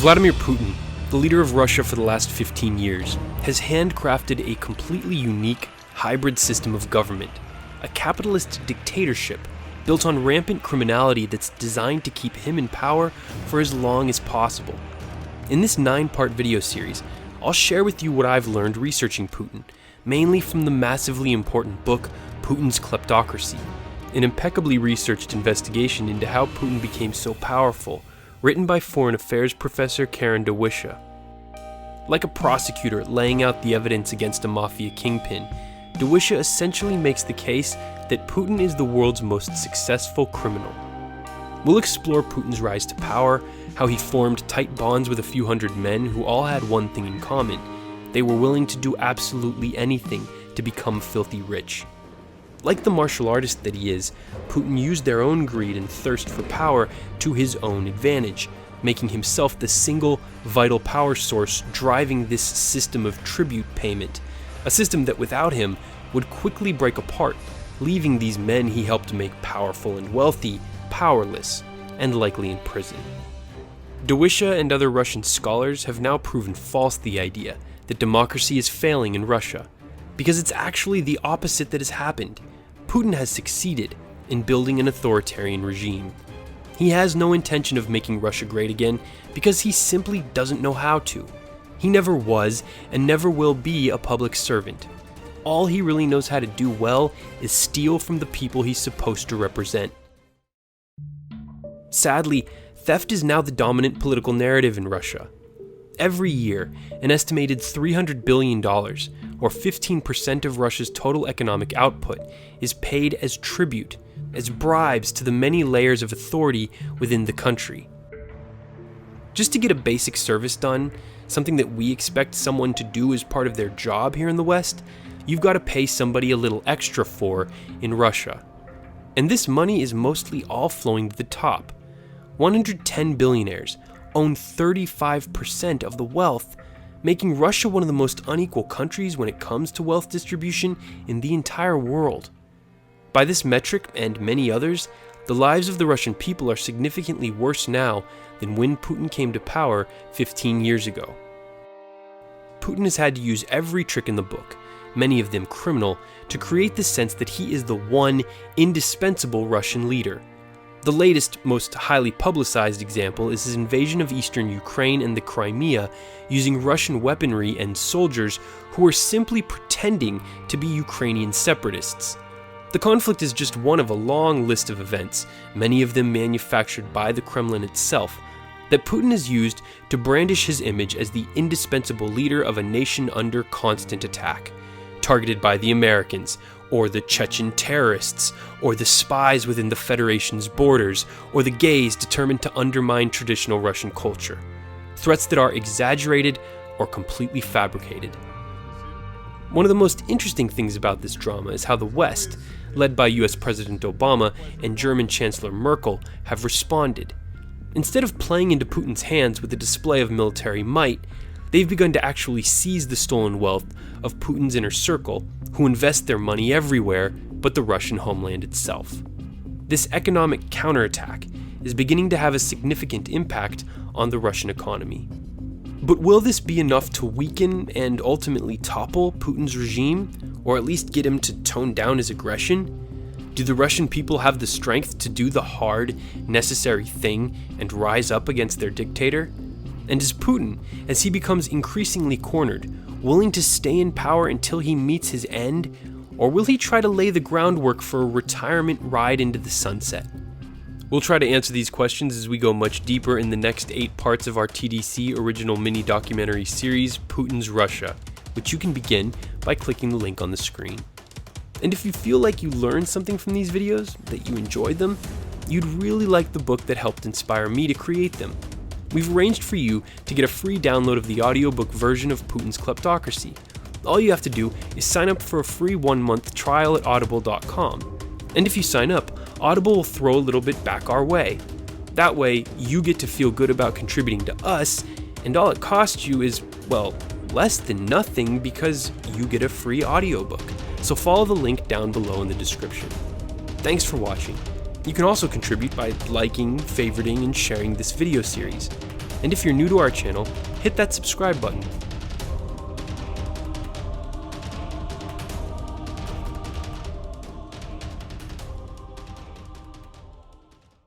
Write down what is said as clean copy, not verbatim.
Vladimir Putin, the leader of Russia for the last 15 years, has handcrafted a completely unique hybrid system of government, a capitalist dictatorship built on rampant criminality that's designed to keep him in power for as long as possible. In this 9-part video series, I'll share with you what I've learned researching Putin, mainly from the massively important book Putin's Kleptocracy, an impeccably researched investigation into how Putin became so powerful, written by foreign affairs professor Karen Dawisha. Like a prosecutor laying out the evidence against a mafia kingpin, Dawisha essentially makes the case that Putin is the world's most successful criminal. We'll explore Putin's rise to power, how he formed tight bonds with a few hundred men who all had one thing in common: they were willing to do absolutely anything to become filthy rich. Like the martial artist that he is, Putin used their own greed and thirst for power to his own advantage, making himself the single vital power source driving this system of tribute payment, a system that without him would quickly break apart, leaving these men he helped make powerful and wealthy powerless, and likely in prison. Dawisha and other Russian scholars have now proven false the idea that democracy is failing in Russia, because it's actually the opposite that has happened. Putin has succeeded in building an authoritarian regime. He has no intention of making Russia great again because he simply doesn't know how to. He never was and never will be a public servant. All he really knows how to do well is steal from the people he's supposed to represent. Sadly, theft is now the dominant political narrative in Russia. Every year, an estimated $300 billion, or 15% of Russia's total economic output, is paid as tribute, as bribes to the many layers of authority within the country. Just to get a basic service done, something that we expect someone to do as part of their job here in the West, you've got to pay somebody a little extra for in Russia. And this money is mostly all flowing to the top. 110 billionaires own 35% of the wealth, making Russia one of the most unequal countries when it comes to wealth distribution in the entire world. By this metric and many others, the lives of the Russian people are significantly worse now than when Putin came to power 15 years ago. Putin has had to use every trick in the book, many of them criminal, to create the sense that he is the one indispensable Russian leader. The latest, most highly publicized example is his invasion of eastern Ukraine and the Crimea using Russian weaponry and soldiers who are simply pretending to be Ukrainian separatists. The conflict is just one of a long list of events, many of them manufactured by the Kremlin itself, that Putin has used to brandish his image as the indispensable leader of a nation under constant attack, targeted by the Americans, or the Chechen terrorists, or the spies within the Federation's borders, or the gays determined to undermine traditional Russian culture. Threats that are exaggerated or completely fabricated. One of the most interesting things about this drama is how the West, led by US President Obama and German Chancellor Merkel, have responded. Instead of playing into Putin's hands with a display of military might, they've begun to actually seize the stolen wealth of Putin's inner circle, who invest their money everywhere but the Russian homeland itself. This economic counterattack is beginning to have a significant impact on the Russian economy. But will this be enough to weaken and ultimately topple Putin's regime, or at least get him to tone down his aggression? Do the Russian people have the strength to do the hard, necessary thing and rise up against their dictator? And is Putin, as he becomes increasingly cornered, willing to stay in power until he meets his end, or will he try to lay the groundwork for a retirement ride into the sunset? We'll try to answer these questions as we go much deeper in the next 8 parts of our TDC original mini documentary series, Putin's Russia, which you can begin by clicking the link on the screen. And if you feel like you learned something from these videos, that you enjoyed them, you'd really like the book that helped inspire me to create them. We've arranged for you to get a free download of the audiobook version of Putin's Kleptocracy. All you have to do is sign up for a free 1-month trial at audible.com. And if you sign up, Audible will throw a little bit back our way. That way, you get to feel good about contributing to us, and all it costs you is, well, less than nothing because you get a free audiobook. So follow the link down below in the description. Thanks for watching. You can also contribute by liking, favoriting, and sharing this video series. And if you're new to our channel, hit that subscribe button